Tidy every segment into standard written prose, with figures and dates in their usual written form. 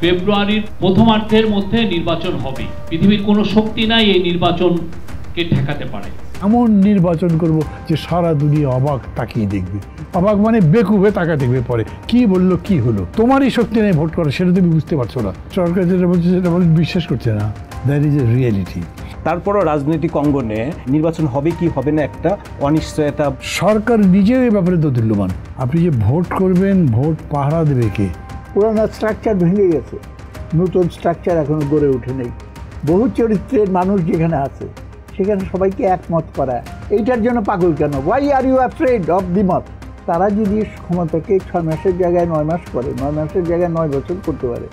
ফেব্রুয়ারির প্রথমার্ধের মধ্যে নির্বাচন হবে। পৃথিবীর কোনো শক্তি নাই এই নির্বাচনকে ঠেকাতে পারে। এমন নির্বাচন করব যে সারা দুনিয়া অবাক তাকিয়ে দেখবে। অবাক মানে বেকুবে তাকা দেখবে, পরে কি বললো কি হলো। তোমারই শক্তি নেই ভোট করো, সেটা তুমি বুঝতে পারছো না। সরকার যেটা বলছে সেটা বিশ্বাস করছে না। That is a reality. তারপরও রাজনৈতিক অঙ্গনে নির্বাচন হবে কি হবে না একটা অনিশ্চয়তা। সরকার নিজের এই ব্যাপারে দোদুল্যমান। আপনি যে ভোট করবেন, ভোট পাহারা দেবে কে? পুরানো স্ট্রাকচার ভেঙে গেছে, নতুন স্ট্রাকচার এখনো গড়ে ওঠে নেই। বহু চরিত্রের মানুষ যেখানে আছে সেখানে সবাইকে একমত করা, এইটার জন্য পাগল কেন? Why are you afraid of দ্বিমত? তারা যদি ক্ষমতাকে 6 মাসের জায়গায় 9 মাস করে, 9 মাসের জায়গায় 9 বছর করতে পারে,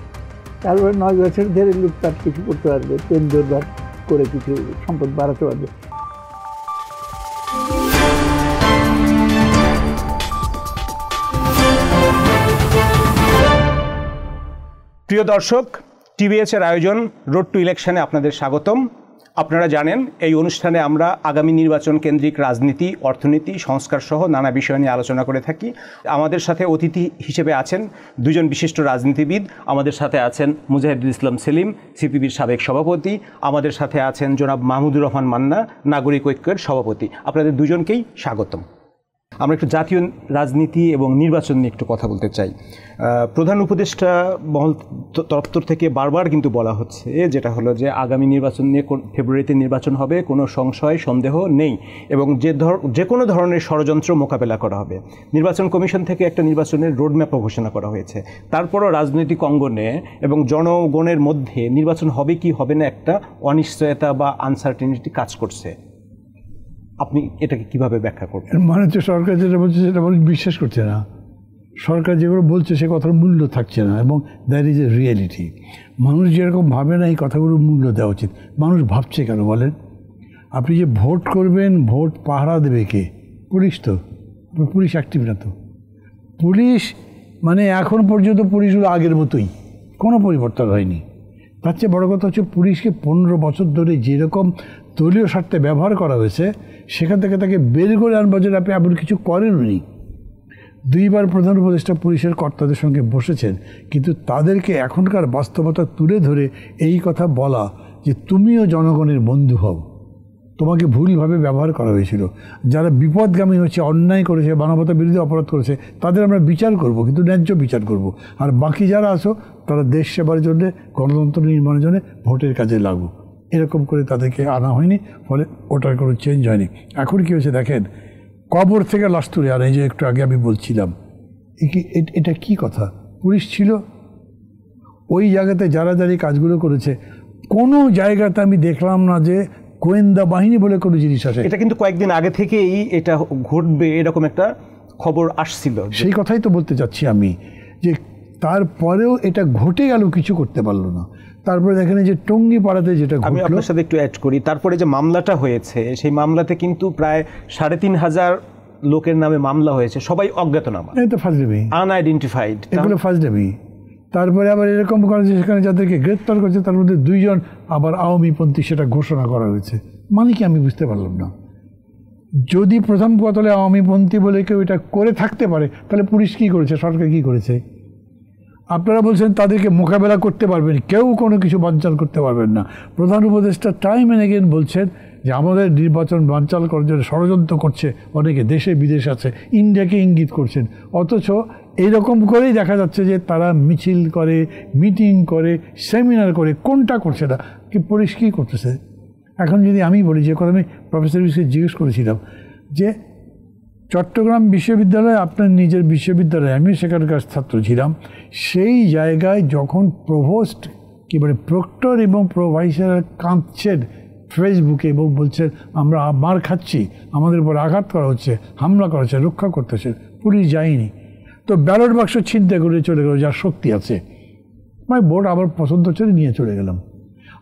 তারপরে 9 বছর ধরে লুটপাট কিছু করতে পারবে, তেল জোরদার করে কিছু সম্পদ বাড়াতে পারবে। প্রিয় দর্শক, টিভিএস এর আয়োজন রোড টু ইলেকশনে আপনাদের স্বাগতম। আপনারা জানেন এই অনুষ্ঠানে আমরা আগামী নির্বাচন কেন্দ্রিক রাজনীতি, অর্থনীতি, সংস্কার সহ নানা বিষয় নিয়ে আলোচনা করে থাকি। আমাদের সাথে অতিথি হিসেবে আছেন দুজন বিশিষ্ট রাজনীতিবিদ। আমাদের সাথে আছেন মুজাহিদুল ইসলাম সেলিম, সিপিবির সাবেক সভাপতি। আমাদের সাথে আছেন জনাব মাহমুদুর রহমান মান্না, নাগরিক ঐক্যের সভাপতি। আপনাদের দুজনকেই স্বাগতম। আমরা একটু জাতীয় রাজনীতি এবং নির্বাচন নিয়ে একটু কথা বলতে চাই। প্রধান উপদেষ্টা মহল দপ্তর থেকে বারবার কিন্তু বলা হচ্ছে যেটা হলো যে আগামী নির্বাচন নিয়ে ফেব্রুয়ারিতে নির্বাচন হবে, কোনো সংশয় সন্দেহ নেই, এবং যে কোনো ধরনের ষড়যন্ত্র মোকাবেলা করা হবে। নির্বাচন কমিশন থেকে একটা নির্বাচনের রোডম্যাপও ঘোষণা করা হয়েছে। তারপরও রাজনৈতিক অঙ্গনে এবং জনগণের মধ্যে নির্বাচন হবে কি হবে না একটা অনিশ্চয়তা বা আনসার্টেনিটি কাজ করছে। আপনি এটাকে কিভাবে ব্যাখ্যা করবেন? মানে হচ্ছে সরকার যেটা বলছে সেটা বিশ্বাস করছে না। সরকার যেগুলো বলছে সে কথার মূল্য থাকছে না, এবং দ্যাট ইজ এ রিয়েলিটি। মানুষ যেরকম ভাবে না এই কথাগুলোর মূল্য দেওয়া উচিত। মানুষ ভাবছে কেন বলেন? আপনি যে ভোট করবেন, ভোট পাহারা দেবে কে? পুলিশ তো। পুলিশ অ্যাক্টিভ না তো। পুলিশ মানে এখন পর্যন্ত পুলিশগুলো আগের মতোই, কোনো পরিবর্তন হয়নি। তার চেয়ে বড় কথা হচ্ছে পুলিশকে 15 বছর ধরে যেরকম দলীয় স্বার্থে ব্যবহার করা হয়েছে, সেখান থেকে তাকে বের করে আনবার জন্য আপনি এমন কিছু করেননি। 2 বার প্রধান উপদেষ্টা পুলিশের কর্তাদের সঙ্গে বসেছেন, কিন্তু তাদেরকে এখনকার বাস্তবতা তুলে ধরে এই কথা বলা যে তুমিও জনগণের বন্ধু হও, তোমাকে ভুলভাবে ব্যবহার করা হয়েছিল। যারা বিপদগামী হয়েছে, অন্যায় করেছে, মানবতা বিরোধী অপরাধ করেছে, তাদের আমরা বিচার করব, কিন্তু ন্যায্য বিচার করব। আর বাকি যারা আছো তারা দেশ সেবার জন্যে, গণতন্ত্র নির্মাণের জন্য ভোটের কাজে লাগো, এরকম করে তাদেরকে আনা হয়নি। ফলে ওটার কোনো চেঞ্জ হয়নি। এখন কী হয়েছে দেখেন, কবর থেকে লাশ তুলে আর এই যে একটু আগে আমি বলছিলাম, এটা কি কথা? পুলিশ ছিল ওই জায়গাতে, যারা যারা এই কাজগুলো করেছে, কোনো জায়গাতে আমি দেখলাম না যে গোয়েন্দা বাহিনী বলে কোনো জিনিস আছে। এটা কিন্তু কয়েকদিন আগে থেকেই এটা ঘটবে এরকম একটা খবর আসছিল। সেই কথাই তো বলতে চাচ্ছি আমি, যে তারপরেও এটা ঘটে গেল, কিছু করতে পারলো না। তারপরে দেখেন যে টঙ্গীপাড়াতে যেটা, আমি আপনার সাথে একটু অ্যাড করি, তারপরে যে মামলাটা হয়েছে, সেই মামলাতে কিন্তু প্রায় 3,500 লোকের নামে মামলা হয়েছে, সবাই অজ্ঞাতনামা, এটা ফাজলামি, আনআইডেন্টিফাইড, এগুলো ফাজলামি। তারপরে আবার এরকম করেছে সেখানে যাদেরকে গ্রেপ্তার করেছে তার মধ্যে 2 জন আবার আওয়ামীপন্থী, সেটা ঘোষণা করা হয়েছে। মানে কি আমি বুঝতে পারলাম না। যদি প্রথম কথালে আওয়ামীপন্থী বলে কেউ এটা করে থাকতে পারে, তাহলে পুলিশ কী করেছে, সরকার কী করেছে? আপনারা বলছেন তাদেরকে মোকাবেলা করতে পারবেন, কেউ কোনো কিছু বানচাল করতে পারবেন না। প্রধান উপদেষ্টা টাইম অ্যান্ড এগেন বলছেন যে আমাদের নির্বাচন বানচাল করার জন্য ষড়যন্ত্র করছে অনেকে, দেশে বিদেশে আছে, ইন্ডিয়াকে ইঙ্গিত করছেন। অথচ এইরকম করেই দেখা যাচ্ছে যে তারা মিছিল করে, মিটিং করে, সেমিনার করে, কোনটা করছে না। কি পুলিশ কী করতেছে? এখন যদি আমি বলি, যে কথা আমি প্রফেসর বিষয়ে জিজ্ঞেস করেছিলাম, যে চট্টগ্রাম বিশ্ববিদ্যালয় আপনার নিজের বিশ্ববিদ্যালয়, আমি সেখানকার ছাত্র ছিলাম, সেই জায়গায় যখন প্রভোস্ট কি বলে প্রক্টর এবং প্রোভাইসার কাঁদছেন ফেসবুকে এবং বলছেন আমরা মার খাচ্ছি, আমাদের উপর আঘাত করা হচ্ছে, হামলা করা হচ্ছে, রক্ষা করতেছে, পুলিশ যায়নি। তো ব্যালট বাক্স ছিনতে করে চলে গেল, যার শক্তি আছে, মানে ভোট আবার পছন্দ করে নিয়ে চলে গেলাম।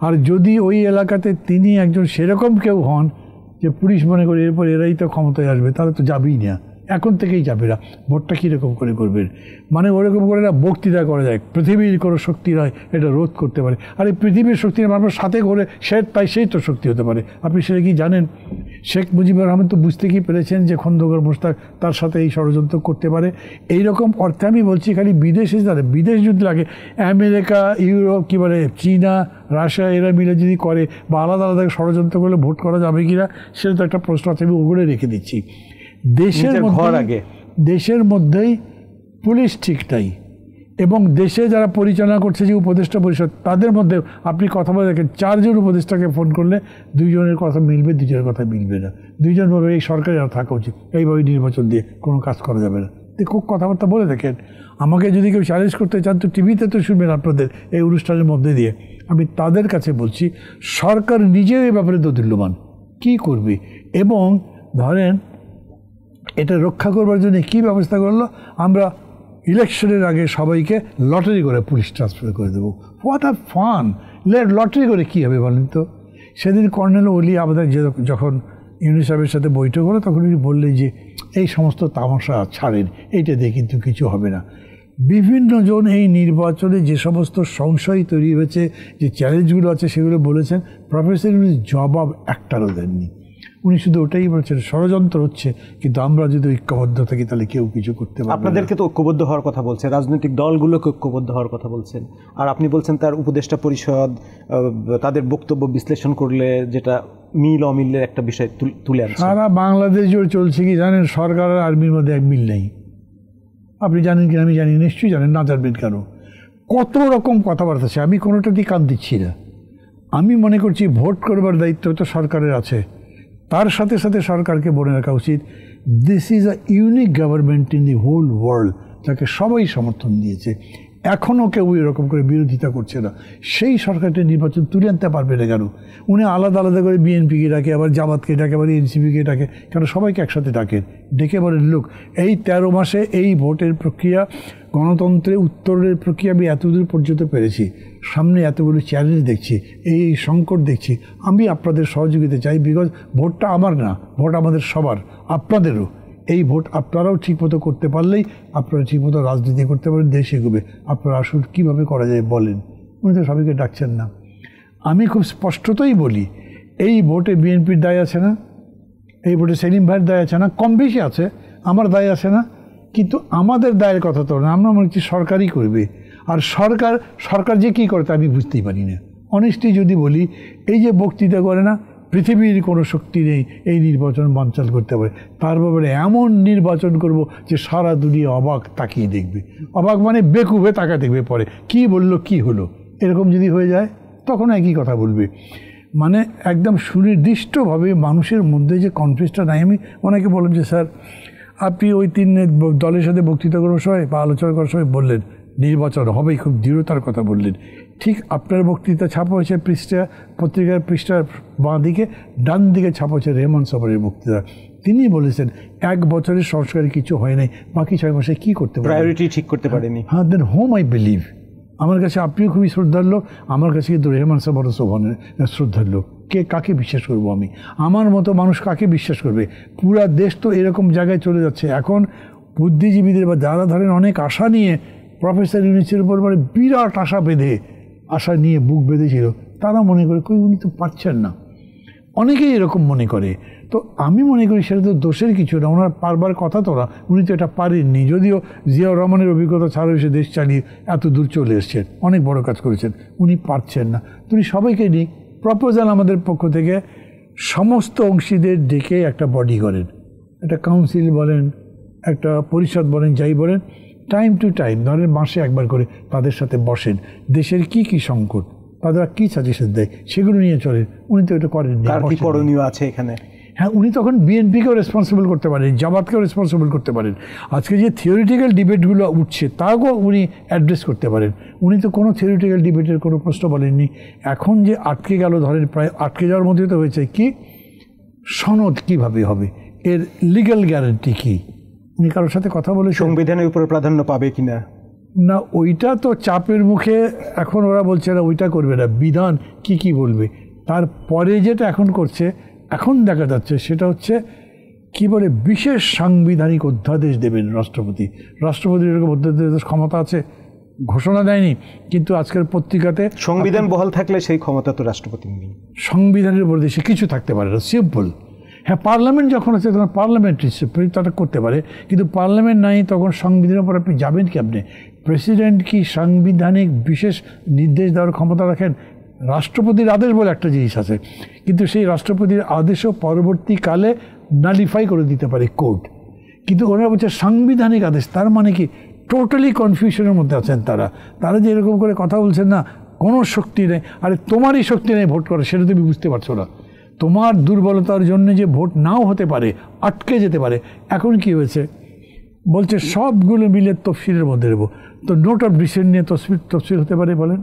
আর যদি ওই এলাকাতে তিনি একজন সেরকম কেউ হন যে পুলিশ মনে করে এরপর এরাই তো ক্ষমতায় আসবে, তাহলে তো যাবেই না, এখন থেকেই যাবে না। ভোটটা কীরকম করে করবেন? মানে ওরকম করে না বক্তৃতা করা যায় পৃথিবীর কোনো শক্তি নয় এটা রোধ করতে পারে। আর এই পৃথিবীর শক্তি আপনার সাথে করে সে তাই সেই তো শক্তি হতে পারে। আপনি সেটা কি জানেন? শেখ মুজিবুর রহমান তো বুঝতে কি পেরেছেন যে খন্দকার মোশতাক তার সাথে এই ষড়যন্ত্র করতে পারে। এই রকম অর্থে আমি বলছি খালি বিদেশে যারা বিদেশ যদি লাগে, আমেরিকা, ইউরোপ, কী বলে চীনা, রাশিয়া, এরা মিলে যদি করে বা আলাদা আলাদা ষড়যন্ত্র করলে ভোট করা যাবে কিনা সেটা তো একটা প্রশ্ন আছে, আমি ওগুলো রেখে দিচ্ছি। দেশের মধ্যেই পুলিশ ঠিক নাই এবং দেশে যারা পরিচালনা করছে যে উপদেষ্টা পরিষদ, তাদের মধ্যে আপনি কথা বলে দেখেন 4 জন উপদেষ্টাকে ফোন করলে 2 জনের কথা মিলবে, 2 জনের কথা মিলবে না। 2 জন বলবে এই সরকারের আর থাকা উচিত, এইভাবে নির্বাচন দিয়ে কোনো কাজ করা যাবে না। খুব কথাবার্তা বলে দেখেন। আমাকে যদি কেউ চ্যালেঞ্জ করতে চান তো টিভিতে তো শুনবেন আপনাদের এই অনুষ্ঠানের মধ্যে দিয়ে। আমি তাদের কাছে বলছি সরকার নিজেও এই ব্যাপারে দোদুল্যমান, কী করবে এবং ধরেন এটা রক্ষা করবার জন্য কী ব্যবস্থা করলো, আমরা ইলেকশনের আগে সবাইকে লটারি করে পুলিশ ট্রান্সফার করে দেবো। What a fun! লটারি করে কী হবে বলেন তো? সেদিন কর্নেল ওলি আমাদের যখন ইউনুস সাহেবের সাথে বৈঠক হলো তখন উনি বললেন যে এই সমস্ত তামাশা ছাড়েন, এইটা দিয়ে কিন্তু কিছু হবে না। বিভিন্ন জন এই নির্বাচনে যে সমস্ত সংশয় তৈরি হয়েছে, যে চ্যালেঞ্জগুলো আছে সেগুলো বলেছেন, প্রফেসর ইউনুস জবাব একটারও দেননি। উনি শুধু ওটাই বলছেন ষড়যন্ত্র হচ্ছে, কিন্তু আমরা যদি ঐক্যবদ্ধ থাকি তাহলে কেউ কিছু করতে পারবে না। আপনাদেরকে তো ঐক্যবদ্ধ হওয়ার কথা বলছেন, রাজনৈতিক দলগুলোকে ঐক্যবদ্ধ হওয়ার কথা বলছেন, আর আপনি বলছেন তার উপদেষ্টা পরিষদ তাদের বক্তব্য বিশ্লেষণ করলে যেটা মিল অমিলের একটা বিষয় তুলে আনছে। সারা বাংলাদেশ জুড়ে চলছে কি জানেন, সরকার আর আর্মির মধ্যে এক মিল নেই। আপনি জানেন কিনা আমি জানি, নিশ্চয়ই জানেন, না জানবেন কেন? কত রকম কথাবার্তা আছে, আমি কোনোটাতেই কান দিচ্ছি না। আমি মনে করছি ভোট করবার দায়িত্ব তো সরকারের আছে, তার সাথে সাথে সরকারকে বলে রাখা উচিত this is a unique government in the whole world, যাকে সবাই সমর্থন দিয়েছে। এখনও কেউ এরকম করে বিরোধিতা করছে না। সেই সরকারটা নির্বাচন তুলে আনতে পারবে না কেন? উনি আলাদা আলাদা করে বিএনপিকে ডাকে, আবার জামাতকে ডাকে, আবার এনসিপিকে ডাকে, কেন সবাইকে একসাথে ডাকেন? ডেকে বলেন লোক এই 13 মাসে এই ভোটের প্রক্রিয়া, গণতন্ত্রের উত্তরের প্রক্রিয়া আমি এতদূর পর্যন্ত পেরেছি, সামনে এতগুলো চ্যালেঞ্জ দেখছি, এই সংকট দেখছি, আমি আপনাদের সহযোগিতা চাই। বিকজ ভোটটা আমার না, ভোট আমাদের সবার, আপনাদেরও। এই ভোট আপনারাও ঠিকমতো করতে পারলেই আপনারা ঠিকমতো রাজনীতি করতে পারেন, দেশ এগোবে। আপনারা আসলে কীভাবে করা যায় বলেন। উনি তো সবাইকে ডাকছেন না। আমি খুব স্পষ্টতই বলি, এই ভোটে বিএনপির দায় আছে না, এই ভোটে সেলিম ভাইয়ের দায় আছে না, কম বেশি আছে, আমার দায় আছে না, কিন্তু আমাদের দায়ের কথা তো না, আমরা মনে হচ্ছি সরকারই করবে। আর সরকার যে কী করে তা আমি বুঝতেই পারি না। অনেস্টলি যদি বলি, এই যে বক্তৃতা করে না, পৃথিবীর কোনো শক্তি নেই এই নির্বাচন বানচাল করতে পারে, তার ব্যাপারে এমন নির্বাচন করব যে সারা দুনিয়া অবাক তাকিয়ে দেখবে। অবাক মানে বেকুবে তাকা দেখবে, পরে কি বলল কি হলো, এরকম যদি হয়ে যায় তখন একই কথা বলবে। মানে একদম সুনির্দিষ্টভাবে মানুষের মধ্যে যে কনফিডেন্সটা নাই। আমি অনেকে বলেন যে স্যার আপনি ওই 3 দলের সাথে বক্তৃতা করার সময় বা আলোচনা করার সময় বললেন নির্বাচন হবেই, খুব দৃঢ়তার কথা বললেন। ঠিক আপনার বক্তৃতা ছাপা হয়েছে পত্রিকার পৃষ্ঠার বাঁ দিকে, ডান দিকে ছাপা হয়েছে রেহমান সাবরের বক্তৃতা। তিনি বলেছেন 1 বছরের সংস্কারে কিছু হয় নাই, বাকি 6 মাসে কী করতে পারে, প্রায়োরিটি ঠিক করতে পারেনি। হ্যাঁ, দেন হোম আই বিলিভ। আমার কাছে আপনিও খুবই শ্রদ্ধার্য, আমার কাছে কিন্তু রেহমান সাবরও শ্রদ্ধার্য। কাকে বিশ্বাস করবো আমি? আমার মতো মানুষ কাকে বিশ্বাস করবে? পুরা দেশ তো এরকম জায়গায় চলে যাচ্ছে। এখন বুদ্ধিজীবীদের বা যারা ধরেন অনেক আশা নিয়ে প্রফেসর ইউনুসের উপর মানে বিরাট আশা নিয়ে বুক বেঁধেছিল, তারা মনে করে কই উনি তো পারছেন না। অনেকেই এরকম মনে করে। তো আমি মনে করি সেটা তো দোষের কিছু না, ওনার পারবার কথা তো না, উনি তো এটা পারেননি। যদিও জিয়াউর রহমানের অভিজ্ঞতা ছাড়া এসে দেশ চালিয়ে এত দূর চলে এসছেন, অনেক বড় কাজ করেছেন, উনি পারছেন না। তুমি সবাইকে নিয়ে প্রপোজাল আমাদের পক্ষ থেকে সমস্ত অংশীদের ডেকে একটা বডি করেন, একটা কাউন্সিল বলেন, একটা পরিষদ বলেন, যাই বলেন, টাইম টু টাইম ধরেন মাসে একবার করে তাদের সাথে বসেন, দেশের কি কি সংকট, তারা কী সাজেশন দেয় সেগুলো নিয়ে চলেন। উনি তো এটা করেন। করণীয় আছে এখানে। হ্যাঁ, উনি তখন বিএনপিকেও রেসপন্সিবল করতে পারেন, জামাতকেও রেসপন্সিবল করতে পারেন। আজকে যে থিওরিটিক্যাল ডিবেটগুলো উঠছে তাকেও উনি অ্যাড্রেস করতে পারেন। উনি তো কোনো থিওরিটিক্যাল ডিবেটের কোনো প্রশ্ন বলেননি। এখন যে আটকে গেল, ধরেন প্রায় আটকে যাওয়ার মধ্যে তো হয়েছে কি, সনদ কীভাবে হবে, এর লিগ্যাল গ্যারান্টি কী, উনি কারোর সাথে কথা বলে সংবিধানের উপরে প্রাধান্য পাবে কিনা না, ওইটা তো চাপের মুখে এখন ওরা বলছে না ওইটা করবে না, বিধান কি বলবে। তারপরে যেটা এখন করছে, এখন দেখা যাচ্ছে সেটা হচ্ছে কি বলে, বিশেষ সাংবিধানিক অধ্যাদেশ দেবেন রাষ্ট্রপতির এরকম অধ্যাদেশ ক্ষমতা আছে, ঘোষণা দেয়নি, কিন্তু আজকের পত্রিকাতে সংবিধান বহাল থাকলে সেই ক্ষমতা তো রাষ্ট্রপতির নেই। সংবিধানের উপর দেশে কিছু থাকতে পারে না, সিম্পল। হ্যাঁ, পার্লামেন্ট যখন আছে তখন পার্লামেন্ট তারা করতে পারে, কিন্তু পার্লামেন্ট নাই, তখন সংবিধানের উপর আপনি যাবেন কি? আপনি প্রেসিডেন্ট কি সাংবিধানিক বিশেষ নির্দেশ দেওয়ার ক্ষমতা রাখেন? রাষ্ট্রপতির আদেশ বলে একটা জিনিস আছে, কিন্তু সেই রাষ্ট্রপতির আদেশও পরবর্তীকালে নালিফাই করে দিতে পারে কোর্ট। কিন্তু ওনারা বলছে সাংবিধানিক আদেশ, তার মানে কি? টোটালি কনফিউশনের মধ্যে আছেন তারা যে এরকম করে কথা বলছেন না, কোনো শক্তি নেই। আরে তোমারই শক্তি নেই ভোট করে, সেটা তুমি বুঝতে পারছো না। তোমার দুর্বলতার জন্য যে ভোট নাও হতে পারে, আটকে যেতে পারে। এখন কি হয়েছে বলছে সবগুলো মিলে তফসিলের মধ্যে দেবো। তো নোট অফ ডিসেন্ট নিয়ে তফসিল হতে পারে? বলেন,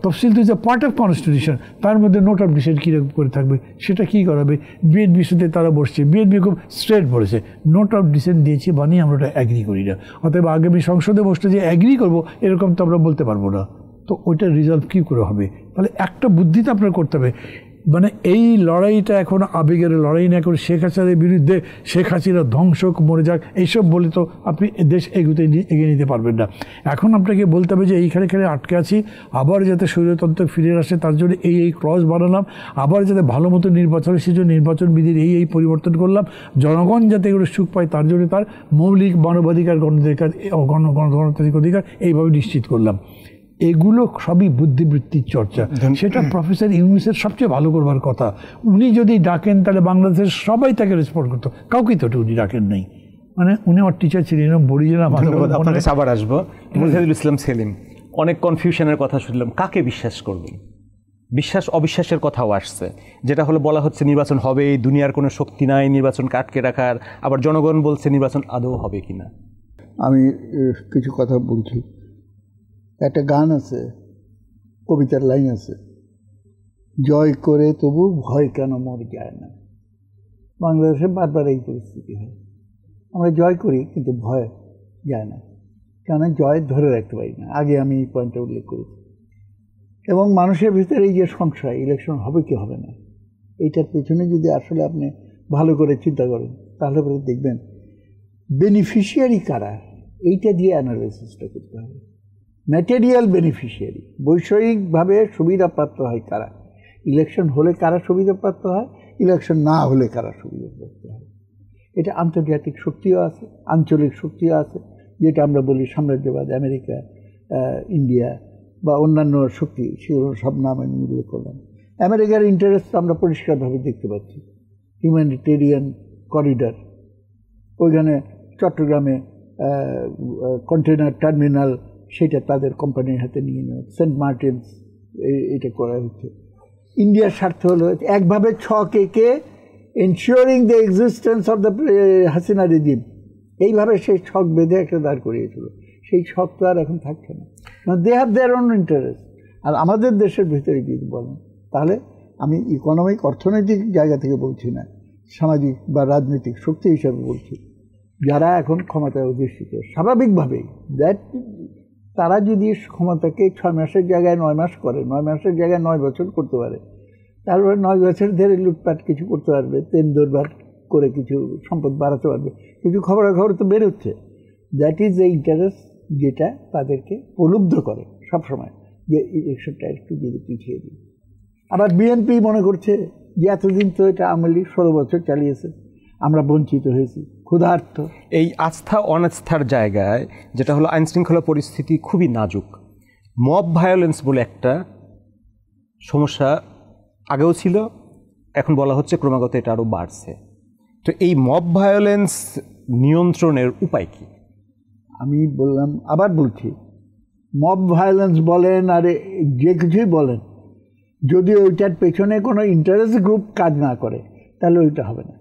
তফসিল তো is a part of constitution, তার মধ্যে নোট অফ ডিসেন্ট কীরকম করে থাকবে? সেটা কী করাবে? বিএনপির সাথে তারা বসছে, বিএনপি খুব স্ট্রেট বলেছে নোট অফ ডিসেন্ট দিয়েছি বানিয়ে আমরা ওটা অ্যাগ্রি করি না, অতএব আগামী সংসদে বসলে যে অ্যাগ্রি করবো এরকম তো আমরা বলতে পারবো না। তো ওইটা রিজলভ কী করে হবে? তাহলে একটা বুদ্ধি তো আপনার করতে হবে। মানে এই লড়াইটা এখন আবেগের লড়াই না করে শেখ হাসিনার বিরুদ্ধে, শেখ হাসিনা ধ্বংসক মরে যাক এইসব বলে তো আপনি দেশ এগিয়ে নিতে পারবেন না। এখন আপনাকে বলতে হবে যে এইখানে আটকে আছি, আবার যাতে স্বৈরতন্ত্র ফিরে আসে তার জন্য এই ক্লজ বানালাম, আবার যাতে ভালো মতো নির্বাচন, সেই জন্য নির্বাচন বিধির এই পরিবর্তন করলাম, জনগণ যাতে এগুলো সুখ পায় তার জন্য তার মৌলিক মানবাধিকার, গণতান্ত্রিক অধিকার এইভাবে নিশ্চিত করলাম। এগুলো সবই বুদ্ধিবৃত্তির চর্চা। সেটা প্রফেসর ইউনূসের সবচেয়ে ভালো করবার কথা। উনি যদি ডাকেন তাহলে বাংলাদেশের সবাই তাকে রেসপন্ড করতো, কাউকেই তো উনি ডাকেন নাই। মানে উনি আমার টিচার ছিলেন, বড়িজেলাম। আবার আসবো মুজাহিদুল ইসলাম সেলিম, অনেক কনফিউশনের কথা শুনলাম, কাকে বিশ্বাস করবেন? বিশ্বাস অবিশ্বাসের কথাও আসছে, যেটা হলো বলা হচ্ছে নির্বাচন হবে, দুনিয়ার কোনো শক্তি নাই নির্বাচনকে আটকে রাখার, আবার জনগণ বলছে নির্বাচন আদৌ হবে কিনা। আমি কিছু কথা বলছি। একটা গান আছে, কবিতার লাইন আছে, জয় করে তবু ভয় কেন মর যায় না। বাংলাদেশে বারবার এই পরিস্থিতি হয়, আমরা জয় করি কিন্তু ভয় যায় না, কেন জয় ধরে রাখতে পারি না। আগে আমি এই পয়েন্টটা উল্লেখ করেছি। এবং মানুষের ভিতরে এই যে সংশয়, ইলেকশন হবে কি হবে না, এইটার পেছনে যদি আসলে আপনি ভালো করে চিন্তা করেন তাহলে পরে দেখবেন বেনিফিশিয়ারি কারা, এইটা দিয়ে অ্যানালাইসিসটা করতে হবে। ম্যাটেরিয়াল বেনিফিশিয়ারি, বৈষয়িকভাবে সুবিধাপ্রাপ্ত হয় কারা, ইলেকশন হলে কারা সুবিধাপ্রাপ্ত হয়, ইলেকশন না হলে কারা সুবিধাপ্রাপ্ত হয়। এটা আন্তর্জাতিক শক্তিও আছে, আঞ্চলিক শক্তিও আছে, যেটা আমরা বলি সাম্রাজ্যবাদ, আমেরিকা, ইন্ডিয়া বা অন্যান্য শক্তি, সেগুলো সব নাম আমি উল্লেখ করলাম। আমেরিকার ইন্টারেস্ট আমরা পরিষ্কারভাবে দেখতে পাচ্ছি। হিউম্যানিটেরিয়ান করিডর, ওইখানে চট্টগ্রামে কন্টেনার টার্মিনাল, সেটা তাদের কোম্পানির হাতে নিয়ে নেওয়া, সেন্ট মার্টিনস এটা করা হচ্ছে। ইন্ডিয়ার স্বার্থ হলো একভাবে ছকে ensuring the existence of the Hasina regime, এইভাবে সেই ছক বেঁধে একটা দাঁড় করিয়েছিল। সেই ছক তো আর এখন থাকছে না, they have their own interest. আর আমাদের দেশের ভিতরে যদি বলেন, তাহলে আমি ইকোনমিক অর্থনৈতিক জায়গা থেকে বলছি না, সামাজিক বা রাজনৈতিক শক্তি হিসাবে বলছি, যারা এখন ক্ষমতায় অধিষ্ঠিত স্বাভাবিকভাবেই দ্যাট তারা যদি ক্ষমতাকে 6 মাসের জায়গায় 9 মাস করে, 9 মাসের জায়গায় 9 বছর করতে পারে, তারপরে 9 বছর ধরে লুটপাট কিছু করতে পারবে, তেল দরবার করে কিছু সম্পদ বাড়াতে পারবে, কিছু খবরাখবর তো বেরোচ্ছে। দ্যাট ইজ দ্য ইন্টারেস্ট যেটা তাদেরকে প্রলুব্ধ করে সবসময় যে ইলেকশনটা একটু যদি পিছিয়ে দিই। আবার বিএনপি মনে করছে যে এতদিন তো এটা আওয়ামী লীগ 16 বছর চালিয়েছে, আমরা বঞ্চিত হয়েছি, ক্ষুধার্ত। এই আস্থা অনাস্থার জায়গায় যেটা হলো আইনশৃঙ্খলা পরিস্থিতি খুবই নাজুক, মব ভায়োলেন্স বলে একটা সমস্যা আগেও ছিল, এখন বলা হচ্ছে ক্রমাগত এটা আরও বাড়ছে। তো এই মব ভায়োলেন্স নিয়ন্ত্রণের উপায় কি? আমি বললাম, আবার বলছি, মব ভায়োলেন্স বলেন আর যে কিছুই বলেন, যদি ওইটার পেছনে কোনো ইন্টারেস্ট গ্রুপ কাজ না করে তাহলে ওইটা হবে না।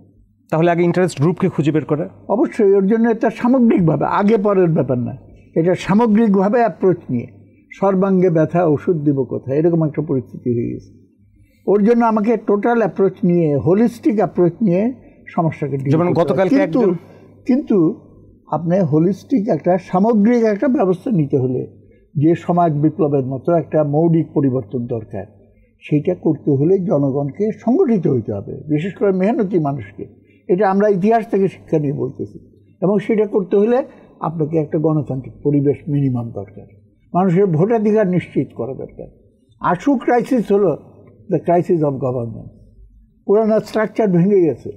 তাহলে আগে ইন্টারেস্ট গ্রুপকে খুঁজে বের করে, অবশ্যই ওর জন্য এটা সামগ্রিকভাবে, আগে পরের ব্যাপার না, এটা সামগ্রিকভাবে অ্যাপ্রোচ নিয়ে, সর্বাঙ্গে ব্যথা ওষুধ দিব কোথায়, এরকম একটা পরিস্থিতি হয়ে গেছে। ওর জন্য আমাকে টোটাল অ্যাপ্রোচ নিয়ে, হোলিস্টিক অ্যাপ্রোচ নিয়ে সমস্যাকে, যেমন গতকালকে কিন্তু আপনি হোলিস্টিক একটা সামগ্রিক একটা ব্যবস্থা নিতে হলে যে সমাজ বিপ্লবের মতো একটা মৌলিক পরিবর্তন দরকার, সেইটা করতে হলে জনগণকে সংগঠিত হইতে হবে, বিশেষ করে মেহনতি মানুষকে। এটা আমরা ইতিহাস থেকে শিক্ষা নিয়ে বলতেছি। এবং সেটা করতে হলে আপনাকে একটা গণতান্ত্রিক পরিবেশ মিনিমাম দরকার, মানুষের ভোটাধিকার নিশ্চিত করা দরকার। আশু ক্রাইসিস হলো দ্য ক্রাইসিস অফ গভর্নেন্স। পুরানো স্ট্রাকচার ভেঙে গেছে,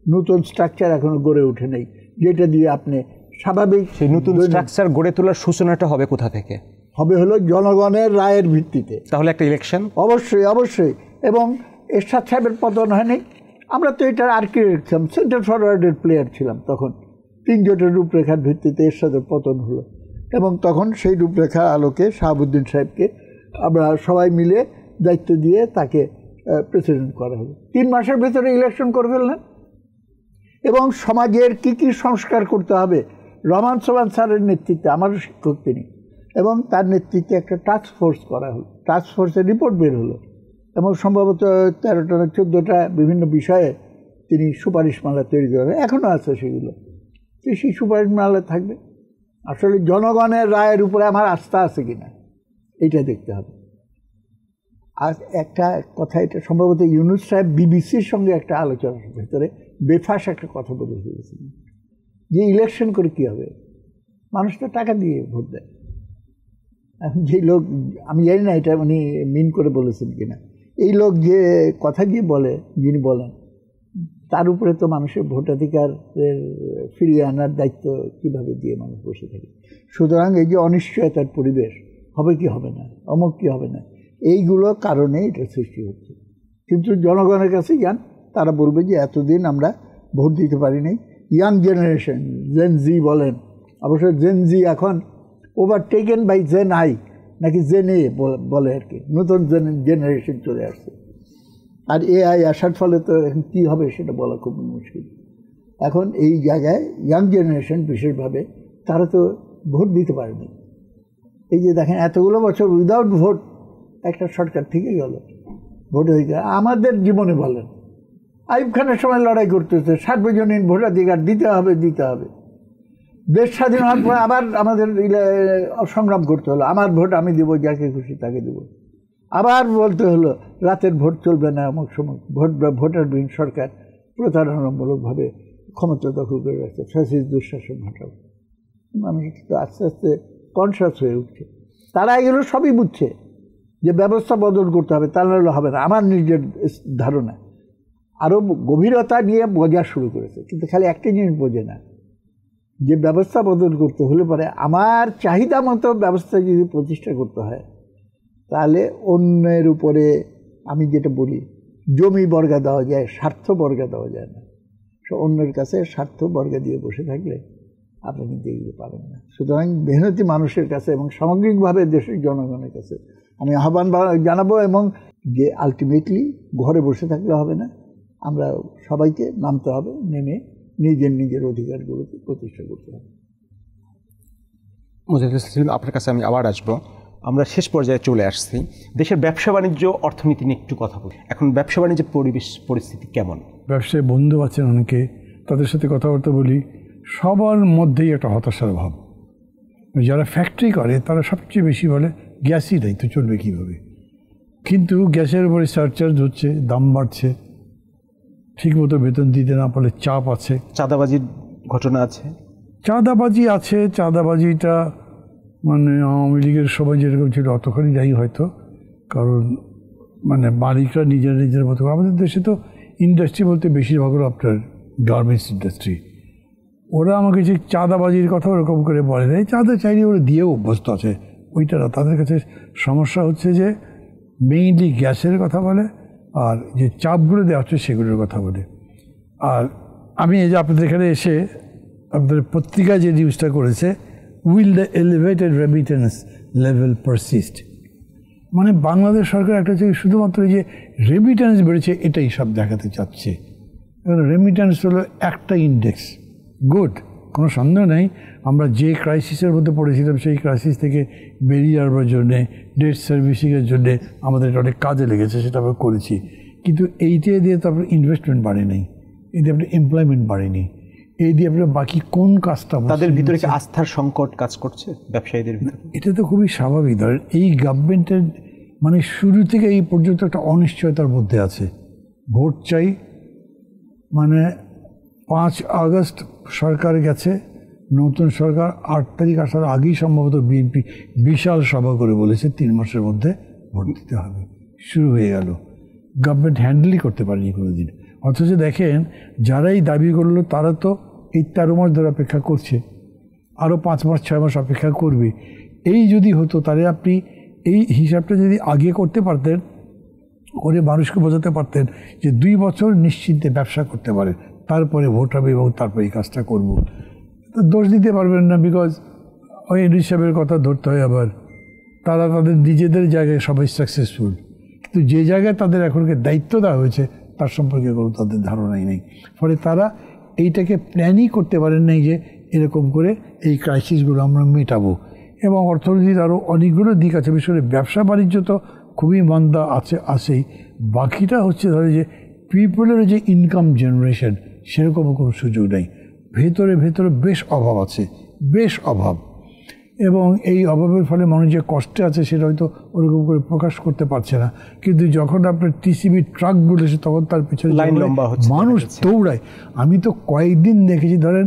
নতুন স্ট্রাকচার এখনো গড়ে ওঠে নেই, যেটা দিয়ে আপনি স্বাভাবিক সেই নতুন স্ট্রাকচার গড়ে তোলার সূচনাটা হবে কোথা থেকে? হবে হলো জনগণের রায়ের ভিত্তিতে। তাহলে একটা ইলেকশন অবশ্যই অবশ্যই। এবং এরশাদ সাহেবের পতন হয়নি, আমরা তো এটার আর্কিটেক্ট ছিলাম, সেন্টার ফরওয়ার্ডের প্লেয়ার ছিলাম তখন। 3 জোটের রূপরেখার ভিত্তিতে এরশাদের পতন হলো, এবং তখন সেই রূপরেখার আলোকে শাহাবুদ্দিন সাহেবকে আমরা সবাই মিলে দায়িত্ব দিয়ে তাকে প্রেসিডেন্ট করা হলো। 3 মাসের ভেতরে ইলেকশন করে ফেললেন। এবং সমাজের কী কী সংস্কার করতে হবে, রহমান সোবহান স্যারের নেতৃত্বে, আমারও শিক্ষক তিনি, এবং তার নেতৃত্বে একটা টাস্ক ফোর্স করা হলো। টাস্ক ফোর্সের রিপোর্ট বের হলো, এবং সম্ভবত 13টা না 14টা বিভিন্ন বিষয়ে তিনি সুপারিশমালা তৈরি করেন, এখনও আছে সেগুলো। তো সেই সুপারিশমালা থাকবে। আসলে জনগণের রায়ের উপরে আমার আস্থা আছে কিনা এইটা দেখতে হবে। আর একটা কথা, এটা সম্ভবত ইউনুস সাহেব বিবিসির সঙ্গে একটা আলোচনার ভেতরে বেফাস একটা কথা বলে ফেলেছিলেন, যে ইলেকশন করে কী হবে, মানুষ তো টাকা দিয়ে ভোট দেয়। এখন যে লোক, আমি জানি না এটা উনি মিন করে বলেছেন কিনা, এই লোক যে কথা দিয়ে বলে, যিনি বলেন, তার উপরে তো মানুষের ভোটাধিকারের ফিরিয়ে আনার দায়িত্ব কীভাবে দিয়ে মানুষ বসে থাকে। সুতরাং এই যে অনিশ্চয়তার পরিবেশ, হবে কি হবে না, অমুক কি হবে না, এইগুলো কারণে এটা সৃষ্টি হচ্ছে। কিন্তু জনগণের কাছে যান, তারা বলবে যে এতদিন আমরা ভোট দিতে পারিনি। ইয়াং জেনারেশন, জেন জি বলেন, অবশ্য জেন জি এখন ওভারটেকেন বাই জেন আই নাকি জেন এ বলে আর কি, নতুন জেনারেশন চলে আসছে। আর এআই আসার ফলে তো এখন কী হবে সেটা বলা খুব মুশকিল। এখন এই জায়গায় ইয়াং জেনারেশন বিশেষভাবে তারা তো ভোট দিতে পারেনি। এই যে দেখেন এতগুলো বছর উইদাউট ভোট একটা সরকার থেকে গেল, ভোট হয়ে গেল। আমাদের জীবনে বলেন, আইয়ুব খানের সময় লড়াই করতেছে, সার্বজনীন ভোটাধিকার দিতে হবে দিতে হবে। দেশ স্বাধীন হওয়ার পর আবার আমাদের সংগ্রাম করতে হলো, আমার ভোট আমি দেবো, যাকে খুশি তাকে দেবো। আবার বলতে হলো রাতের ভোট চলবে না, অমুক সময় ভোটারবিহীন সরকার প্রতারণামূলকভাবে ক্ষমতা দখল করে রাখছে, ফ্যাসিস্ট দুঃশাসন হটাও। মানুষ তো আস্তে আস্তে কনসাস হয়ে উঠছে, তারা এগুলো সবই বুঝছে যে ব্যবস্থা বদল করতে হবে, তা নাহলে হবে না। আমার নিজের ধারণা আরও গভীরতা নিয়ে বোঝা শুরু করেছে, কিন্তু খালি একটা জিনিস বোঝে না, যে ব্যবস্থা বদল করতে হলে পরে আমার চাহিদা মতো ব্যবস্থা যদি প্রতিষ্ঠা করতে হয়, তাহলে অন্যের উপরে, আমি যেটা বলি, জমি বর্গা দেওয়া যায়, স্বার্থ বর্গা দেওয়া যায় না। অন্যের কাছে স্বার্থ বর্গা দিয়ে বসে থাকলে আপনি কিন্তু এগুলো পাবেন না। সুতরাং মেহনতি মানুষের কাছে এবং সামগ্রিকভাবে দেশের জনগণের কাছে আমি আহ্বান জানাবো, এবং যে আলটিমেটলি ঘরে বসে থাকলে হবে না, আমরা সবাইকে নামতে হবে, নেমে নিজের নিজের অধিকারগুলোকে প্রতিষ্ঠা করতে হবে। মুজাহিদুল ইসলাম, আপনার কাছে আমি আবার আসবো। আমরা শেষ পর্যায়ে চলে আসছি। দেশের ব্যবসা বাণিজ্য অর্থনীতি নিয়ে একটু কথা বলি। এখন ব্যবসা বাণিজ্যের পরিস্থিতি কেমন? ব্যবসায় বন্ধু আছেন অনেকে, তাদের সাথে কথাবার্তা বলি, সবার মধ্যেই একটা হতাশার ভাব। যারা ফ্যাক্টরি করে তারা সবচেয়ে বেশি বলে গ্যাসই নেই তো চলবে কীভাবে। কিন্তু গ্যাসের উপরে সারচার্জ হচ্ছে, দাম বাড়ছে, ঠিকমতো বেতন দিতে না পারলে চাপ আছে, চাঁদাবাজির ঘটনা আছে। চাঁদাবাজি আছে, চাঁদাবাজিটা মানে আওয়ামী লীগের সবাই যেরকম ছিল অতখানি যাই হয়তো, কারণ মানে মালিকরা নিজের নিজের মতো। আমাদের দেশে তো ইন্ডাস্ট্রি বলতে বেশিরভাগ হলো আপনার গার্মেন্টস ইন্ডাস্ট্রি। ওরা আমাকে যে চাঁদাবাজির কথা ওরকম করে বলে না, চাঁদা চাইলে ওরা দিয়েও অভ্যস্ত আছে, ওইটা না। তাদের কাছে সমস্যা হচ্ছে যে মেইনলি গ্যাসের কথা বলে, আর যে চাপগুলো দেওয়া হচ্ছে সেগুলোর কথা বলে। আর আমি এই যে আপনাদের এখানে এসে আপনাদের পত্রিকায় যে নিউজটা করেছে, will the elevated remittance level persist, মানে বাংলাদেশ সরকার একটা হচ্ছে শুধুমাত্র যে রেমিটেন্স বেড়েছে এটাই সব দেখাতে চাচ্ছে। রেমিটেন্স হলো একটা ইন্ডেক্স, গুড, কোনো সন্দেহ নেই। আমরা যে ক্রাইসিসের মধ্যে পড়েছিলাম সেই ক্রাইসিস থেকে বেরিয়ে যাওয়ার জন্যে, ডেট সার্ভিসিংয়ের জন্যে আমাদের অনেক কাজে লেগেছে, সেটা আমরা করেছি। কিন্তু এইটা দিয়ে তো আপনার ইনভেস্টমেন্ট বাড়েনি, এই দিয়ে আপনার এমপ্লয়মেন্ট বাড়েনি, এই দিয়ে আপনার বাকি কোন কাজটা, তাদের ভিতরে কি আস্থার সংকট কাজ করছে ব্যবসায়ীদের ভিতরে? এটা তো খুবই স্বাভাবিক। ধরেন এই গভর্নমেন্টের মানে শুরু থেকে এই পর্যন্ত একটা অনিশ্চয়তার মধ্যে আছে। ভোট চাই মানে 5 আগস্ট সরকার গেছে, নতুন সরকার 8 তারিখ আসার আগেই সম্ভবত বিএনপি বিশাল সভা করে বলেছে 3 মাসের মধ্যে ভোট দিতে হবে, শুরু হয়ে গেল। গভর্নমেন্ট হ্যান্ডেলই করতে পারেনি কোনোদিন। অথচ দেখেন যারাই দাবি করলো তারা তো এই 13 মাস ধরে অপেক্ষা করছে, আরও 5 মাস 6 মাস অপেক্ষা করবে। এই যদি হতো তাহলে আপনি এই হিসাবটা যদি আগে করতে পারতেন, করে মানুষকে বোঝাতে পারতেন যে 2 বছর নিশ্চিন্তে ব্যবসা করতে পারে, তারপরে ভোট হবে এবং তারপরে এই কাজটা করব। তো দোষ দিতে পারবেন না, বিকজ ওই এডি সাহেবের কথা ধরতে হয়। আবার তারা তাদের নিজেদের জায়গায় সবাই সাকসেসফুল, কিন্তু যে জায়গায় তাদের এখনকে দায়িত্ব দেওয়া হয়েছে তার সম্পর্কে কোনো তাদের ধারণাই নেই। ফলে তারা এইটাকে প্ল্যানই করতে পারেন নাই যে এরকম করে এই ক্রাইসিসগুলো আমরা মেটাবো। এবং অর্থনীতির আরও অনেকগুলো দিক আছে, বিশেষ করে ব্যবসা বাণিজ্য তো খুবই মন্দা আছেই। বাকিটা হচ্ছে ধরে যে পিপলের যে ইনকাম জেনারেশন, সেরকমও কোনো সুযোগ নেই। ভেতরে ভেতরে বেশ অভাব আছে, বেশ অভাব। এবং এই অভাবের ফলে মানুষ যে কষ্টে আছে সেটা হয়তো ওরকম করে প্রকাশ করতে পারছে না। কিন্তু যখন আপনার টিসিবি ট্রাকগুলো এসে তখন তার পিছনে লাইন লম্বা হচ্ছে, মানুষ দৌড়ায়। আমি তো কয়েকদিন দেখেছি, ধরেন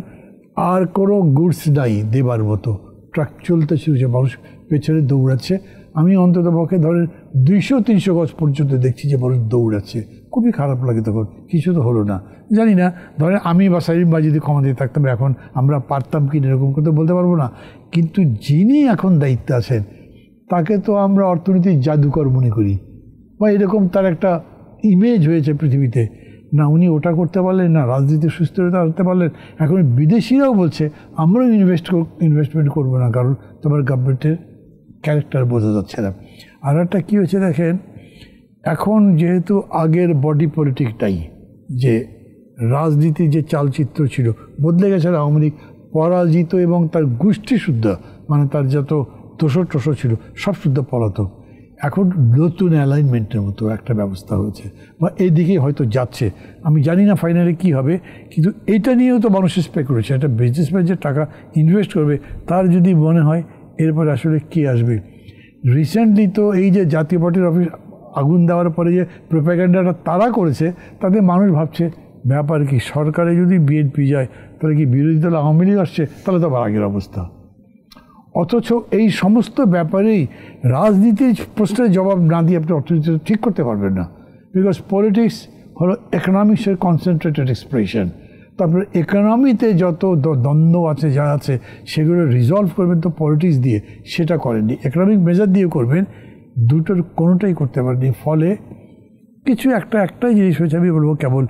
আর কোনো গুডস নাই দেবার মতো, ট্রাক চলতে শুরু হয়েছে, মানুষ পেছনে দৌড়াচ্ছে। আমি অন্তত পক্ষে ধরেন 200-300 গজ পর্যন্ত দেখছি যে মানুষ দৌড়াচ্ছে। খুবই খারাপ লাগে তখন, কিছু তো হলো না। জানি না ধরেন আমি বা সাইম বা যদি ক্ষমতায় থাকতাম এখন আমরা পারতাম কি এরকম করতে বলতে পারবো না। কিন্তু যিনি এখন দায়িত্বে আছেন তাকে তো আমরা অর্থনীতির জাদুকর মনে করি, বা এরকম তার একটা ইমেজ হয়েছে পৃথিবীতে। না উনি ওটা করতে পারলেন, না রাজনীতির সুস্থতা আনতে পারলেন। এখন বিদেশিরাও বলছে আমরাও ইনভেস্টমেন্ট করবো না, কারণ তোমার গভর্নমেন্টের ক্যারেক্টার বোঝা যাচ্ছে না। আর একটা কী হয়েছে দেখেন, এখন যেহেতু আগের বডি পলিটিকটাই, যে রাজনীতির যে চালচিত্র ছিল বদলে গেছে। আওয়ামী লীগ পরাজিত এবং তার গোষ্ঠী শুদ্ধ, মানে তার যত দোষর টোষর ছিল সব শুদ্ধ পলাতক। এখন নতুন অ্যালাইনমেন্টের মতো একটা ব্যবস্থা হয়েছে, বা এই দিকেই হয়তো যাচ্ছে। আমি জানি না ফাইনালি কী হবে, কিন্তু এইটা নিয়েও তো মানুষের স্পেকুলেশন। একটা বিজনেসম্যান যে টাকা ইনভেস্ট করবে তার যদি মনে হয় এরপর আসলে কী আসবে। রিসেন্টলি তো এই যে জাতীয় পার্টির অফিস আগুন দেওয়ার পরে যে প্রোপাগান্ডাটা তারা করেছে, তাতে মানুষ ভাবছে ব্যাপার কি, সরকারে যদি বিএনপি যায় তাহলে কি বিরোধী দল আওয়ামী লীগ আসছে, তাহলে তো আবার আগের অবস্থা। অথচ এই সমস্ত ব্যাপারেই রাজনীতির প্রশ্নের জবাব না দিয়ে আপনি অর্থনীতি ঠিক করতে পারবেন না। বিকজ পলিটিক্স হলো ইকোনমিক্সের কনসেন্ট্রেটেড এক্সপ্রেশন। তারপরে ইকোনমিতে যত দ্বন্দ্ব আছে যা আছে সেগুলো রিজলভ করবেন তো পলিটিক্স দিয়ে, সেটা করেননি। ইকোনমিক মেজার দিয়ে করবেন, দুটোর কোনোটাই করতে পারেননি। ফলে কিছু একটাই জিনিস হয়েছে, আমি বলবো কেবল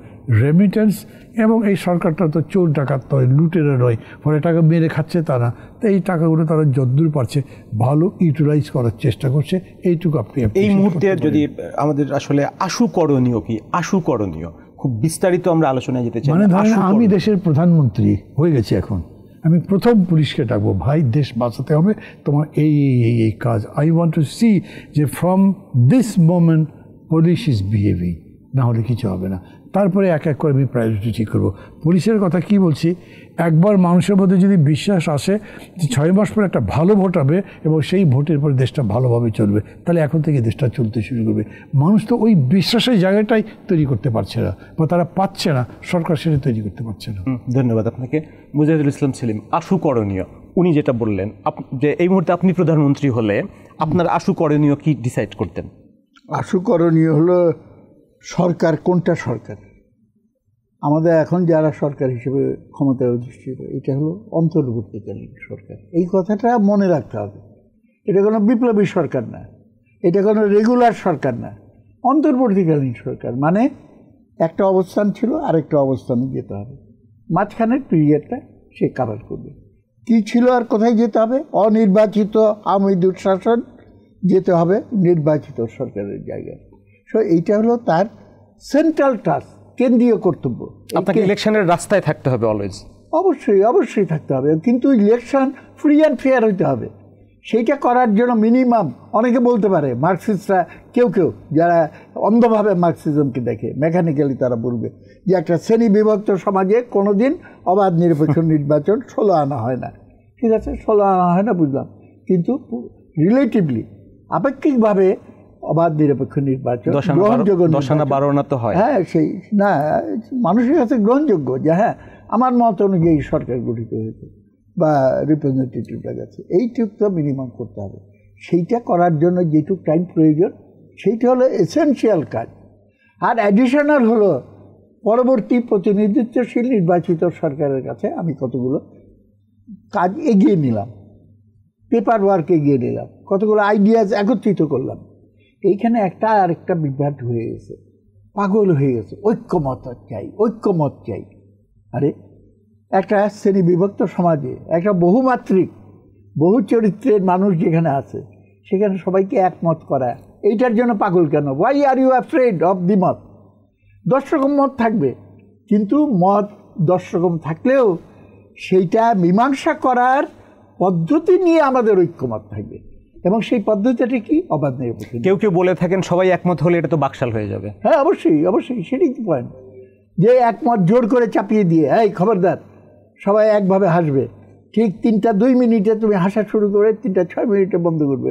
রেমিটেন্স। এবং এই সরকারটা তো চোর ডাকাত নয়, লুটেরা নয়, ফলে টাকা মেরে খাচ্ছে তারা। তো এই টাকাগুলো তারা যদ্দূর পারছে ভালো ইউটিলাইজ করার চেষ্টা করছে। এইটুকু আপনি এই মুহূর্তে যদি আমাদের আসলে আশু করণীয় কি, আশু করণীয় খুব বিস্তারিত আমরা আলোচনায় যেতে চাই। মানে ধরেন আমি দেশের প্রধানমন্ত্রী হয়ে গেছি, এখন আমি প্রথম পুলিশকে ডাকবো, ভাই দেশ বাঁচাতে হবে, তোমার এই এই এই কাজ। আই ওয়ান্ট টু সি যে from this moment police is behaving, না হলে কিছু হবে না। তারপরে এক এক করে আমি প্রায়োরিটি ঠিক করবো। পুলিশের কথা কি বলছি, একবার মানুষের মধ্যে যদি বিশ্বাস আসে যে 6 মাস পরে একটা ভালো ভোট হবে এবং সেই ভোটের পরে দেশটা ভালোভাবে চলবে, তাহলে এখন থেকে দেশটা চলতে শুরু করবে। মানুষ তো ওই বিশ্বাসের জায়গাটাই তৈরি করতে পারছে না, বা তারা পাচ্ছে না, সরকার সেটা তৈরি করতে পারছে না। ধন্যবাদ আপনাকে। মুজাহিদুল ইসলাম সেলিম, আশু করণীয় উনি যেটা বললেন, যে এই মুহূর্তে আপনি প্রধানমন্ত্রী হলে আপনার আশু করণীয় কি ডিসাইড করতেন? আশু করণীয় হলো সরকার কোনটা সরকার, আমাদের এখন যারা সরকার হিসেবে ক্ষমতায় অধিষ্ঠিত, এটা হলো অন্তর্বর্তীকালীন সরকার। এই কথাটা মনে রাখতে হবে। এটা কোনো বিপ্লবী সরকার না, এটা কোনো রেগুলার সরকার না, অন্তর্বর্তীকালীন সরকার। মানে একটা অবস্থান ছিল আরেকটা অবস্থানে যেতে হবে, মাঝখানের পিরিয়ডটা সে কাভার করবে। কী ছিল আর কোথায় যেতে হবে? অনির্বাচিত আওয়ামী দুঃশাসন যেতে হবে নির্বাচিত সরকারের জায়গায়। সো এইটা হলো তার সেন্ট্রাল টাস্ক, কেন্দ্রীয় কর্তব্য। আপনাকে ইলেকশনের রাস্তায় থাকতে হবে অলওয়েজ। অবশ্যই থাকতে হবে, কিন্তু ইলেকশন ফ্রি অ্যান্ড ফেয়ার হইতে হবে। সেইটা করার জন্য মিনিমাম, অনেকে বলতে পারে মার্কসিস্টরা, কেউ যারা অন্ধভাবে মার্কসিজমকে দেখে, মেকানিক্যালি তারা বলবে যে একটা শ্রেণী বিভক্ত সমাজে কোনোদিন অবাধ নিরপেক্ষ নির্বাচন 16 আনা হয় না। ঠিক আছে, 16 আনা হয় না বুঝলাম, কিন্তু রিলেটিভলি আপেক্ষিকভাবে অবাধ নিরপেক্ষ নির্বাচন গ্রহণযোগ্য, 10-12 আনা তো হয়। হ্যাঁ, সেই না মানুষের কাছে গ্রহণযোগ্য যে হ্যাঁ আমার মত অনুযায়ী সরকার গঠিত হয়েছে বা রিপ্রেজেন্টেটিভরা গেছে, এইটুকু তো মিনিমাম করতে হবে। সেইটা করার জন্য যেটুকু টাইম প্রয়োজন সেইটা হলো এসেনশিয়াল কাজ। আর অ্যাডিশনাল হলো পরবর্তী প্রতিনিধিত্বশীল নির্বাচিত সরকারের কাছে আমি কতগুলো কাজ এগিয়ে নিলাম, পেপার ওয়ার্ক এগিয়ে নিলাম, কতগুলো আইডিয়াজ একত্রিত করলাম। এইখানে একটা আরেকটা বিভ্রাট হয়ে গেছে, পাগল হয়ে গেছে, ঐক্যমত চাই, ঐক্যমত চাই। আরে একটা শ্রেণী বিভক্ত সমাজে একটা বহুমাত্রিক বহু চরিত্রের মানুষ যেখানে আছে সেখানে সবাইকে একমত করা, এইটার জন্য পাগল কেন? Why are you afraid of দি মত? 10 রকম মত থাকবে, কিন্তু মত 10 রকম থাকলেও সেইটা মীমাংসা করার পদ্ধতি নিয়ে আমাদের ঐক্যমত থাকবে, এবং সেই পদ্ধতিটা কি? অবাধ নিরপেক্ষ। কেউ কেউ বলে থাকেন সবাই একমত হলে এটা তো বাকশাল হয়ে যাবে। হ্যাঁ, অবশ্যই অবশ্যই, সেটাই তো পয়েন্ট, যে একমত জোর করে চাপিয়ে দিয়ে এই খবরদার সবাই একভাবে হাসবে, ঠিক 3টা 2 মিনিটে তুমি হাসা শুরু করে 3টা 6 মিনিটে বন্ধ করবে।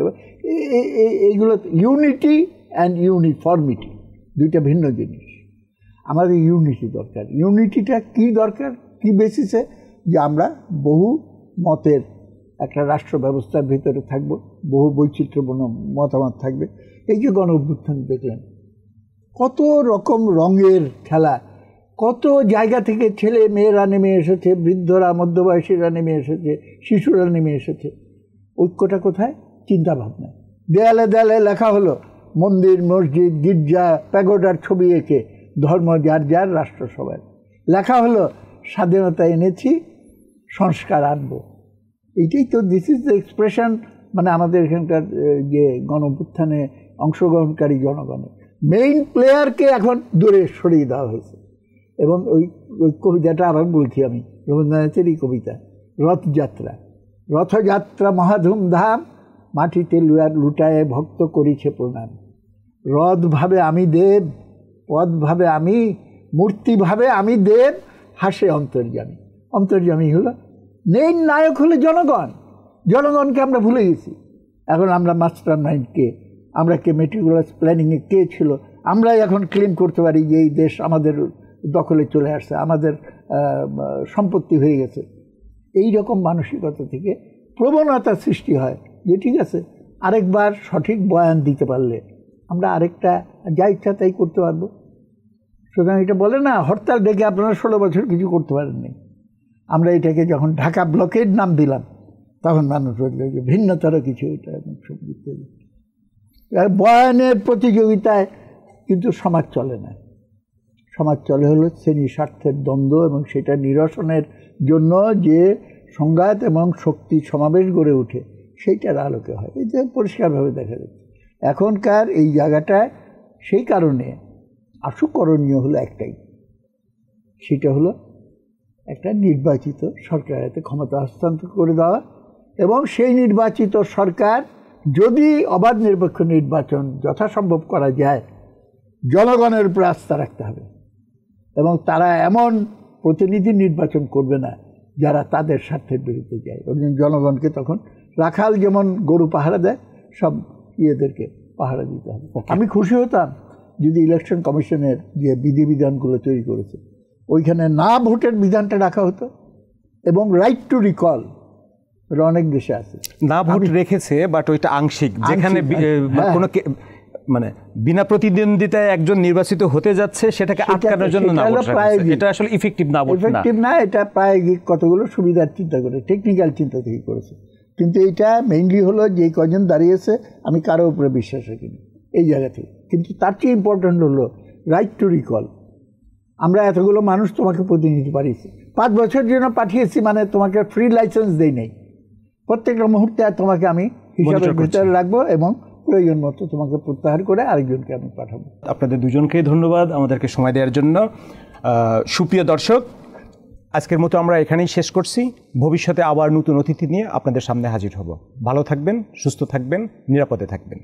এইগুলো ইউনিটি অ্যান্ড ইউনিফর্মিটি দুইটা ভিন্ন জিনিস। আমাদের ইউনিটি দরকার। ইউনিটিটা কি দরকার, কি বেসিসে? যে আমরা বহু মতের একটা রাষ্ট্র ব্যবস্থার ভিতরে থাকব, বহু বৈচিত্র্যপূর্ণ মতামত থাকবে। এই যে গণ অভ্যুত্থান দেখলেন, কত রকম রঙের খেলা, কত জায়গা থেকে ছেলে মেয়েরা নেমে এসেছে, বৃদ্ধরা, মধ্যবয়সীরা নেমে এসেছে, শিশুরা নেমে এসেছে। ঐক্যটা কোথায়? চিন্তা ভাবনা। দেয়ালে দেয়ালে লেখা হলো মন্দির, মসজিদ, গির্জা, প্যাগোডার ছবি এঁকে ধর্ম যার যার, রাষ্ট্র সবার। লেখা হলো স্বাধীনতা এনেছি, সংস্কার আনবো। এইটাই তো, দিস ইজ দ্য এক্সপ্রেশন। মানে আমাদের এখানকার যে গণ অভ্যুত্থানে অংশগ্রহণকারী জনগণের মেইন প্লেয়ারকে এখন দূরে সরিয়ে দেওয়া হয়েছে। এবং ওই কবিতাটা আবার বলছি আমি, রবীন্দ্রনাথেরই কবিতা, রথযাত্রা। রথযাত্রা মহাধুমধাম, মাটিতে লুটায়ে ভক্ত করিছে প্রণাম। রথ ভাবে আমি দেব, পদ ভাবে আমি, মূর্তি ভাবে আমি দেব, হাসে অন্তর্যামী। অন্তর্যামী হলো, মেইন নায়ক হলো জনগণ। জনগণকে আমরা ভুলে গেছি। এখন আমরা মাস্টার মাইন্ডকে, আমরা কে মেটিকুলাস প্ল্যানিংয়ে কে ছিল, আমরাই এখন ক্লেম করতে পারি যে এই দেশ আমাদের দখলে চলে আসছে, আমাদের সম্পত্তি হয়ে গেছে। এই রকম মানসিকতা থেকে প্রবণতা সৃষ্টি হয় যে ঠিক আছে, আরেকবার সঠিক বয়ান দিতে পারলে আমরা আরেকটা যা ইচ্ছা তাই করতে পারবো। সুতরাং এটা বলে না, হরতাল ডেকে আপনারা 16 বছর কিছু করতে পারেননি। আমরা এটাকে যখন ঢাকা ব্লকের নাম দিলাম, তখন মানুষ বলল যে ভিন্নতর কিছু, এটা সঙ্গীত বয়ানের প্রতিযোগিতায় কিন্তু সমাজ চলে না। সমাজ চলে হলো শ্রেণী স্বার্থের দ্বন্দ্ব, এবং সেটা নিরসনের জন্য যে সংঘাত এবং শক্তি সমাবেশ গড়ে ওঠে, সেইটার আলোকে হয়। এটা পরিষ্কারভাবে দেখা যাচ্ছে এখনকার এই জায়গাটায়। সেই কারণে আশু করণীয় হলো একটাই, সেটা হলো একটা নির্বাচিত সরকারের হাতে ক্ষমতা হস্তান্তর করে দেওয়া, এবং সেই নির্বাচিত সরকার যদি অবাধ নিরপেক্ষ নির্বাচন যথাসম্ভব করা যায়, জনগণের উপর আস্থা রাখতে হবে, এবং তারা এমন প্রতিনিধি নির্বাচন করবে না যারা তাদের স্বার্থের বিরুদ্ধে যায়। জনগণকে তখন রাখাল যেমন গরু পাহারা দেয়, সব ইয়েদেরকে পাহারা দিতে হবে। আমি খুশি হতাম যদি ইলেকশন কমিশনের যে বিধিবিধানগুলো তৈরি করেছে ওইখানে না ভোটের বিধানটা রাখা হতো, এবং রাইট টু রিকল, অনেক দেশে আছে না ভোট রেখেছে, বাট ওইটা আংশিক, যেখানে কোনো মানে বিনা প্রতিদ্বন্দ্বিতায় একজন নির্বাচিত হতে যাচ্ছে সেটাকে আটকানোর জন্য না ভোট রাখা হয়েছে। এটা আসলে ইফেক্টিভ না, ইফেক্টিভ না, এটা প্রায়োগিক কতগুলো সুবিধার চিন্তা করে, টেকনিক্যাল চিন্তা থেকে করেছে। কিন্তু এইটা মেইনলি হলো যে কজন দাঁড়িয়েছে, আমি কারো উপরে বিশ্বাস রাখিনি এই জায়গা থেকে। কিন্তু তার চেয়ে ইম্পর্টেন্ট হলো রাইট টু রিকল। আমরা এতগুলো মানুষ তোমাকে প্রতিনিধি পাঠিয়েছি, 5 বছরের জন্য পাঠিয়েছি, মানে তোমাকে ফ্রি লাইসেন্স দেই নাই। প্রত্যেকটা মুহূর্তে তোমাকে আমি হিসাবের ভিতরে রাখবো, এবং প্রয়োজন মতো তোমাকে প্রত্যাহার করে আরেকজনকে আমি পাঠাবো। আপনাদের দুজনকেই ধন্যবাদ আমাদেরকে সময় দেওয়ার জন্য। সুপ্রিয় দর্শক, আজকের মতো আমরা এখানেই শেষ করছি। ভবিষ্যতে আবার নতুন অতিথি নিয়ে আপনাদের সামনে হাজির হব। ভালো থাকবেন, সুস্থ থাকবেন, নিরাপদে থাকবেন।